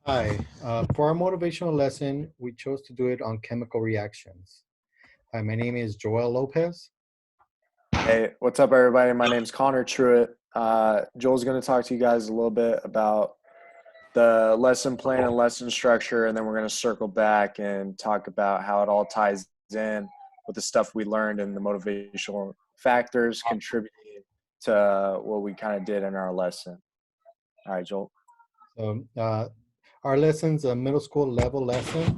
Hi. For our motivational lesson, we chose to do it on chemical reactions. Hi, my name is Joel Lopez. Hey, what's up, everybody? My name's Connor Truitt. Joel's going to talk to you guys a little bit about the lesson plan and lesson structure, and then we're going to circle back and talk about how it all ties in with the stuff we learned and the motivational factors contributing to what we kind of did in our lesson. All right, Joel. So, our lesson's a middle school level lesson.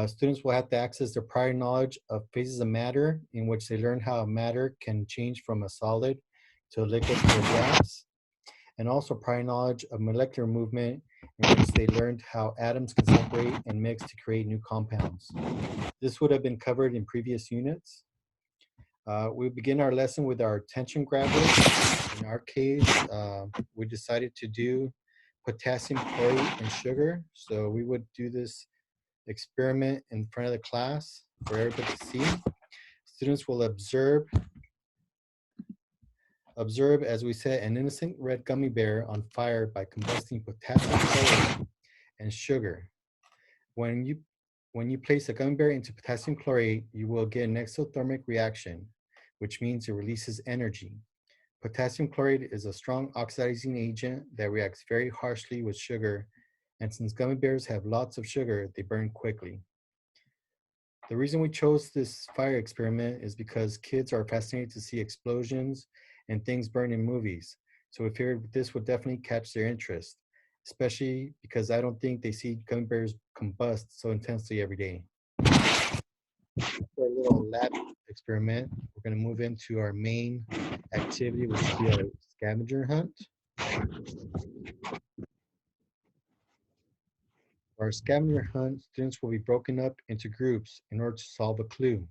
Students will have to access their prior knowledge of phases of matter, in which they learn how matter can change from a solid to a liquid to a gas, and also prior knowledge of molecular movement, in which they learned how atoms can separate and mix to create new compounds. This would have been covered in previous units. We begin our lesson with our attention grabbers. In our case, we decided to do potassium chlorate and sugar. So we would do this experiment in front of the class for everybody to see. Students will observe, as we said, an innocent red gummy bear on fire by combusting potassium chlorate and sugar. When you place a gummy bear into potassium chlorate, you will get an exothermic reaction, which means it releases energy. Potassium chloride is a strong oxidizing agent that reacts very harshly with sugar, and since gummy bears have lots of sugar, they burn quickly. The reason we chose this fire experiment is because kids are fascinated to see explosions and things burn in movies, so we figured this would definitely catch their interest, especially because I don't think they see gummy bears combust so intensely every day. For a little lab experiment, we're going to move into our main activity, which will be a scavenger hunt. For our scavenger hunt, students will be broken up into groups in order to solve a clue.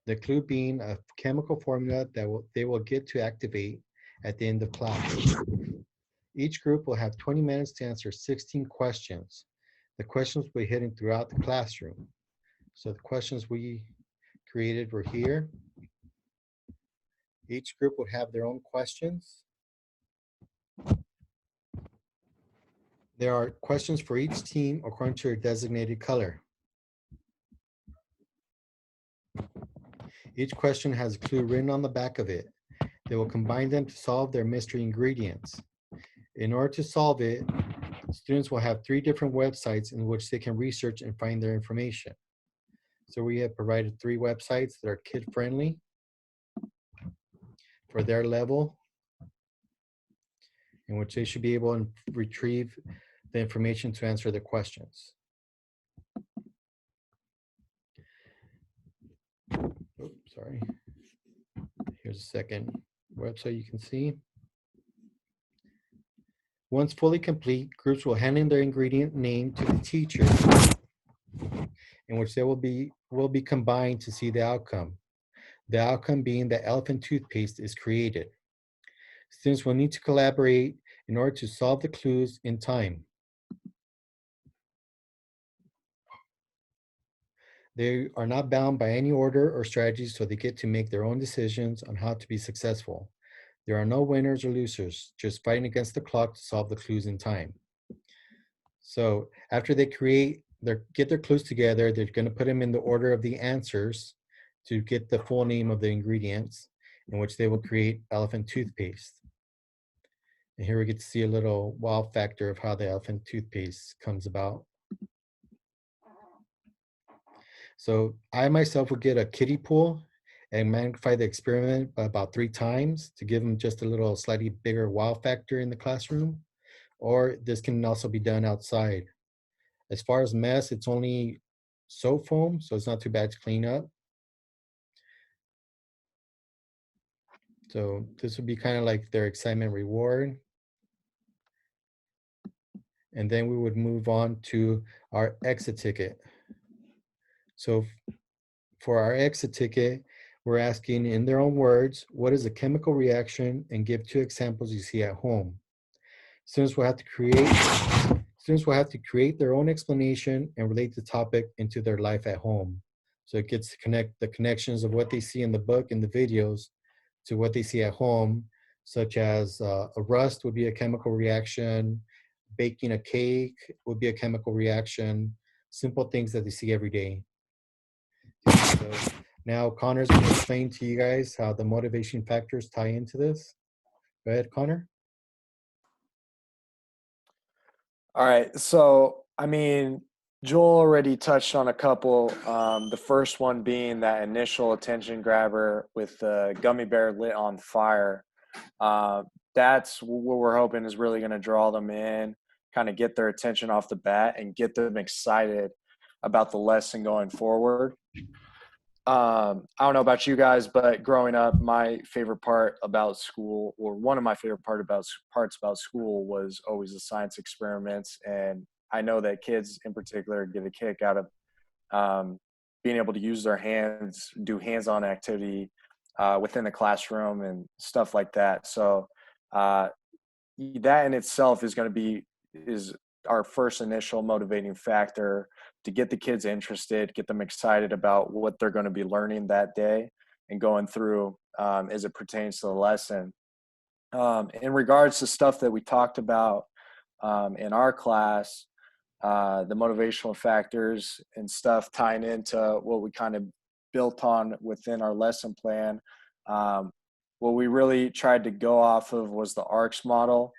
The clue being a chemical formula that they will get to activate at the end of class. Each group will have 20 minutes to answer 16 questions. The questions will be hidden throughout the classroom. So the questions we created were here. Each group would have their own questions. There are questions for each team according to their designated color. Each question has a clue written on the back of it. They will combine them to solve their mystery ingredients. In order to solve it, students will have 3 different websites in which they can research and find their information. So we have provided 3 websites that are kid-friendly for their level, in which they should be able to retrieve the information to answer the questions. Oops, sorry. Here's a second website you can see. Once fully complete, groups will hand in their ingredient name to the teacher, in which they will be combined to see the outcome. The outcome being that elephant toothpaste is created. Students will need to collaborate in order to solve the clues in time. They are not bound by any order or strategy, so they get to make their own decisions on how to be successful. There are no winners or losers, just fighting against the clock to solve the clues in time. So after they get their clues together, they're going to put them in the order of the answers to get the full name of the ingredients, in which they will create elephant toothpaste. And here we get to see a little wow factor of how the elephant toothpaste comes about. So I myself would get a kiddie pool and magnify the experiment by about 3 times to give them just a little slightly bigger wow factor in the classroom. Or this can also be done outside. As far as mess, it's only soap foam, so it's not too bad to clean up. So this would be kind of like their excitement reward. And then we would move on to our exit ticket. So for our exit ticket, we're asking in their own words, what is a chemical reaction, and give 2 examples you see at home. Students will have to create their own explanation and relate the topic into their life at home. So it gets to connect the connections of what they see in the book and the videos to what they see at home, such as a rust would be a chemical reaction, baking a cake would be a chemical reaction, simple things that they see every day. So now Connor's going to explain to you guys how the motivation factors tie into this. Go ahead, Connor. All right. So, I mean, Joel already touched on a couple. The first one being that initial attention grabber with the gummy bear lit on fire. That's what we're hoping is really going to draw them in, kind of get their attention off the bat and get them excited about the lesson going forward. I don't know about you guys, but growing up, my favorite part about school, or one of my favorite parts about school, was always the science experiments. And I know that kids in particular get a kick out of being able to use their hands, do hands-on activity within the classroom and stuff like that. So that in itself is our first initial motivating factor to get the kids interested, get them excited about what they're going to be learning that day and going through as it pertains to the lesson. In regards to stuff that we talked about in our class, the motivational factors and stuff tying into what we kind of built on within our lesson plan. What we really tried to go off of was the ARCS model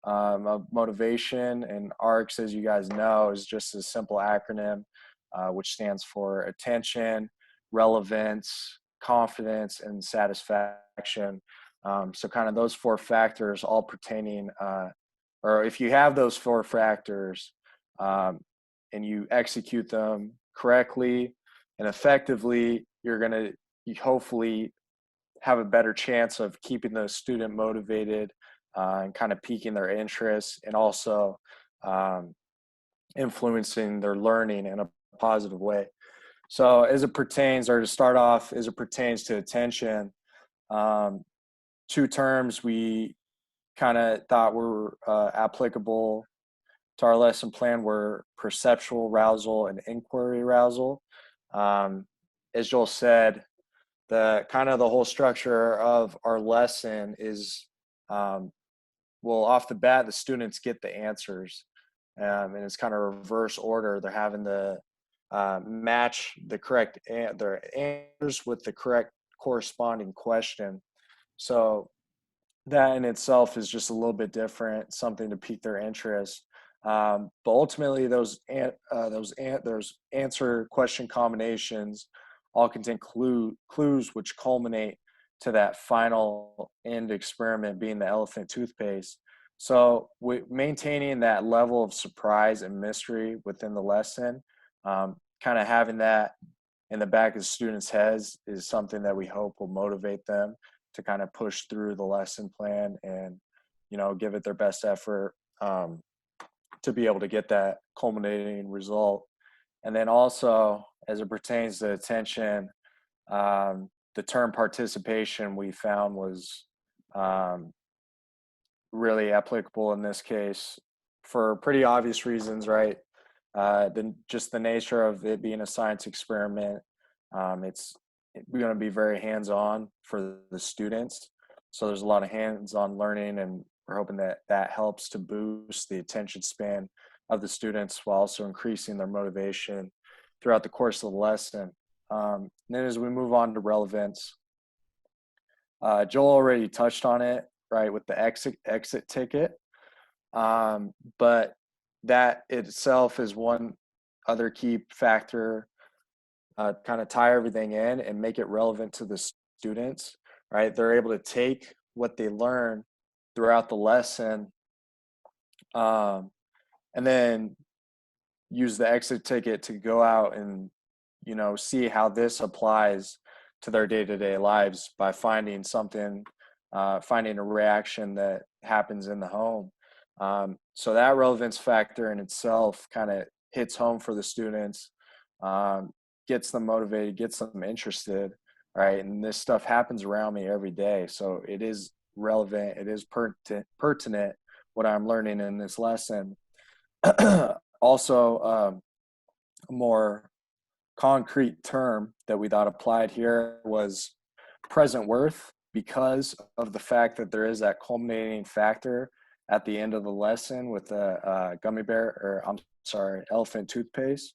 of motivation. And ARCS, as you guys know, is just a simple acronym which stands for attention, relevance, confidence, and satisfaction. So kind of those four factors all pertaining, or if you have those four factors and you execute them correctly and effectively, you're going to hopefully have a better chance of keeping the student motivated and kind of piquing their interest, and also influencing their learning in a positive way. So as it pertains, or to start off, as it pertains to attention, two terms we kind of thought were applicable to our lesson plan were perceptual arousal and inquiry arousal. As Joel said, the kind of the whole structure of our lesson is, well, off the bat, the students get the answers, and it's kind of reverse order. They're having to match their answers with the correct corresponding question. So that in itself is just a little bit different, something to pique their interest. But ultimately, those answer question combinations all contain clues which culminate to that final end experiment being the elephant toothpaste. So maintaining that level of surprise and mystery within the lesson, kind of having that in the back of the students' heads is something that we hope will motivate them to kind of push through the lesson plan and, give it their best effort to be able to get that culminating result. And then also, as it pertains to attention, the term participation we found was really applicable in this case for pretty obvious reasons, right? Just the nature of it being a science experiment, it's going to be very hands-on for the students. So there's a lot of hands-on learning, and we're hoping that that helps to boost the attention span of the students while also increasing their motivation throughout the course of the lesson. Then as we move on to relevance, Joel already touched on it, right, with the exit ticket. But that itself is one other key factor, kind of tie everything in and make it relevant to the students, right? They're able to take what they learn throughout the lesson and then use the exit ticket to go out and, see how this applies to their day-to-day lives by finding a reaction that happens in the home. So that relevance factor in itself kind of hits home for the students, gets them motivated, gets them interested, right? And this stuff happens around me every day. So it is relevant. It is pertinent what I'm learning in this lesson. Also, a more concrete term that we thought applied here was present worth, because of the fact that there is that culminating factor at the end of the lesson with the gummy bear, or I'm sorry, elephant toothpaste.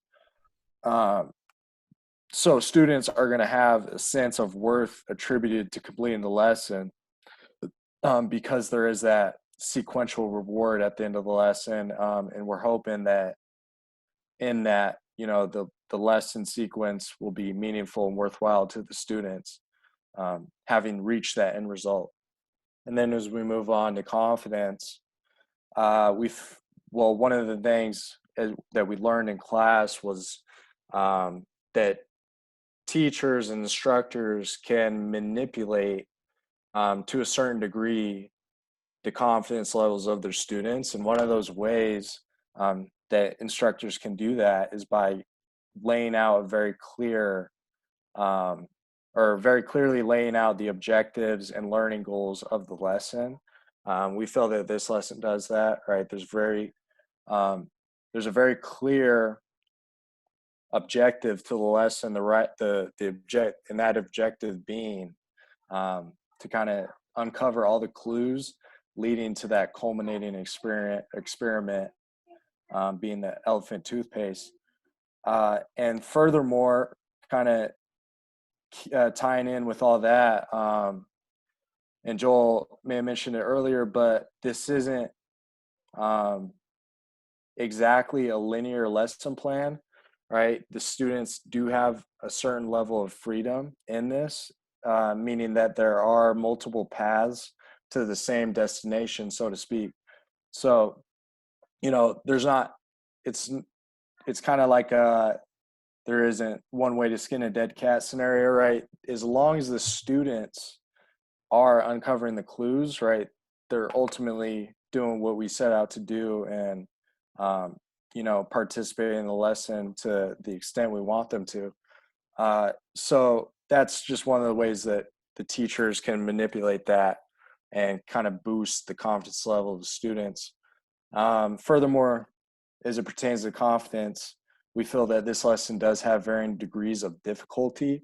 Um, so students are going to have a sense of worth attributed to completing the lesson, because there is that sequential reward at the end of the lesson, and we're hoping that in that, the lesson sequence will be meaningful and worthwhile to the students, having reached that end result. And then as we move on to confidence, one of the things that we learned in class was, that teachers and instructors can manipulate, to a certain degree, the confidence levels of their students. And one of those ways, that instructors can do that is by laying out a very clear, or very clearly laying out the objectives and learning goals of the lesson. We feel that this lesson does that, right? There's a very clear objective to the lesson, the object, and that objective being, to kind of uncover all the clues leading to that culminating experiment, being the elephant toothpaste. And furthermore, kind of tying in with all that, and Joel may have mentioned it earlier, but this isn't, exactly a linear lesson plan, right? The students do have a certain level of freedom in this, meaning that there are multiple paths to the same destination, so to speak. So, there's not, it's kind of like there isn't one way to skin a dead cat scenario, right? As long as the students are uncovering the clues, right, they're ultimately doing what we set out to do, and participating in the lesson to the extent we want them to. So that's just one of the ways that the teachers can manipulate that and kind of boost the confidence level of the students. Furthermore, as it pertains to confidence, we feel that this lesson does have varying degrees of difficulty,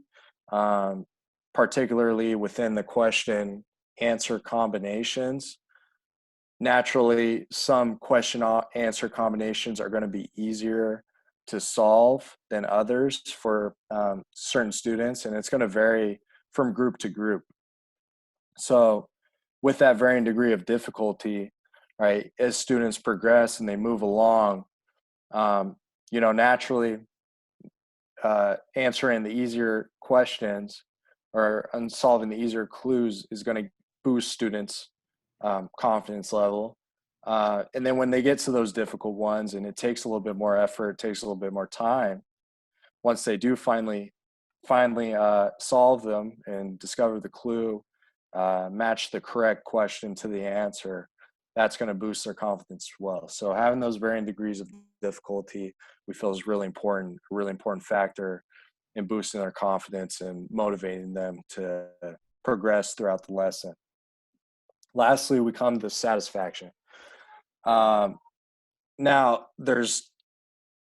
particularly within the question answer combinations. Naturally, some question answer combinations are going to be easier to solve than others for, certain students, and it's going to vary from group to group. So, with that varying degree of difficulty, right, as students progress and they move along, naturally, answering the easier questions or solving the easier clues is going to boost students' confidence level. And then when they get to those difficult ones, and it takes a little bit more effort, takes a little bit more time, once they do finally solve them and discover the clue, match the correct question to the answer, that's going to boost their confidence as well. So having those varying degrees of difficulty, we feel, is really important, a really important factor in boosting their confidence and motivating them to progress throughout the lesson. Lastly, we come to satisfaction. Now, there's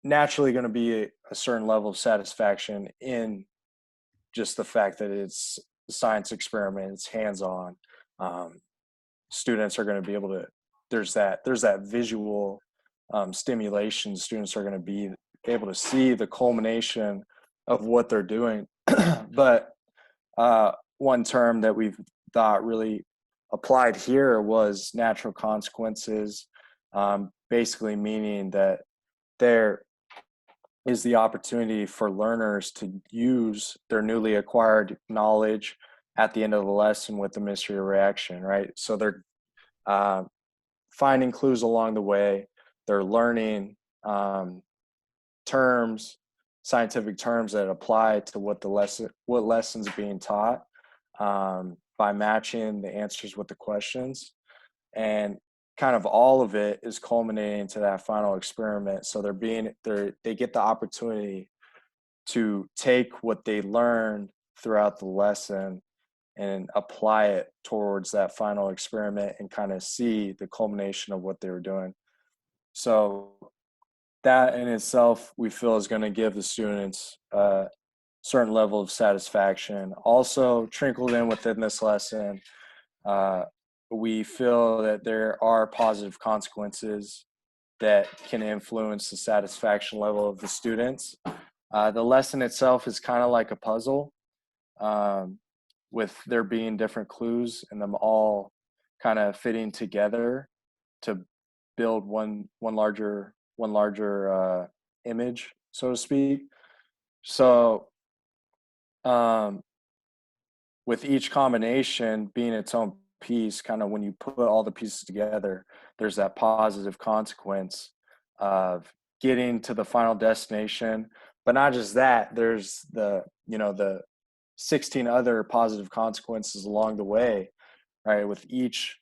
naturally going to be a certain level of satisfaction in just the fact that it's a science experiment, it's hands-on. Students are going to be able to, there's that visual, stimulation. Students are going to be able to see the culmination of what they're doing. But one term that we've thought really applied here was natural consequences, basically meaning that there is the opportunity for learners to use their newly acquired knowledge at the end of the lesson with the mystery reaction, right? So they're finding clues along the way. They're learning, terms, scientific terms that apply to what lessons being taught, by matching the answers with the questions. And kind of all of it is culminating to that final experiment. So they get the opportunity to take what they learned throughout the lesson and apply it towards that final experiment and kind of see the culmination of what they were doing. So that in itself, we feel, is going to give the students a certain level of satisfaction. Also trickled in within this lesson, we feel that there are positive consequences that can influence the satisfaction level of the students. The lesson itself is kind of like a puzzle, um, with there being different clues and them all kind of fitting together to build one larger image, so to speak. So um, with each combination being its own piece, kind of when you put all the pieces together, there's that positive consequence of getting to the final destination. But not just that, there's the 16 other positive consequences along the way, right? With each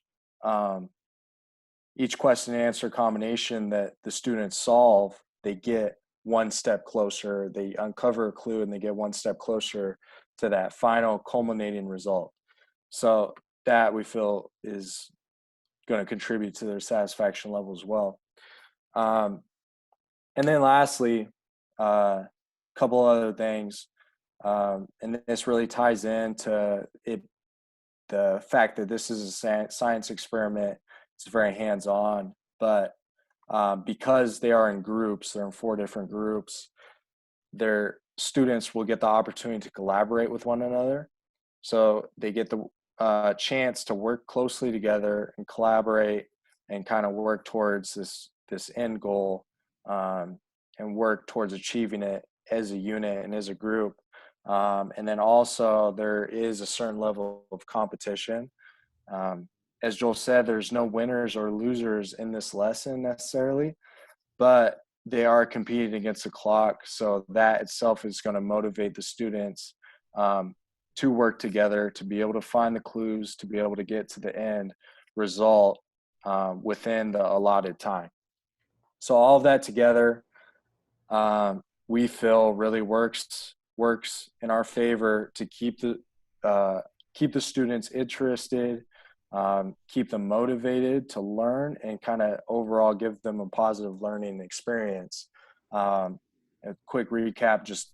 question and answer combination that the students solve, they get one step closer. They uncover a clue and they get one step closer to that final culminating result. So that we feel is going to contribute to their satisfaction level as well. Um, and then lastly, a couple other things, and this really ties into it, the fact that this is a science experiment. It's very hands-on, but because they are in groups, they're in 4 different groups, their students will get the opportunity to collaborate with one another. So they get the chance to work closely together and collaborate and kind of work towards this end goal, and work towards achieving it as a unit and as a group. And then also there is a certain level of competition. As Joel said, there's no winners or losers in this lesson necessarily, but they are competing against the clock. So that itself is going to motivate the students to work together, to be able to find the clues, to be able to get to the end result within the allotted time. So all of that together, we feel really works in our favor to keep the students interested, keep them motivated to learn, and kind of overall give them a positive learning experience. A quick recap: just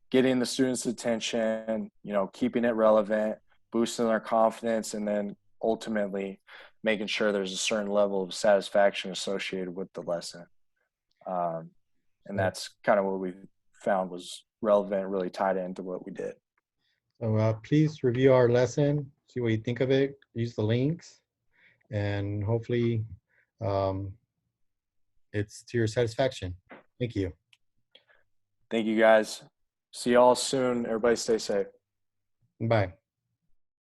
getting the students' attention, keeping it relevant, boosting their confidence, and then ultimately making sure there's a certain level of satisfaction associated with the lesson. And that's kind of what we found was relevant, really tied into what we did. So please review our lesson, see what you think of it, use the links, and hopefully it's to your satisfaction. Thank you. Thank you, guys. See y'all soon. Everybody stay safe. Bye.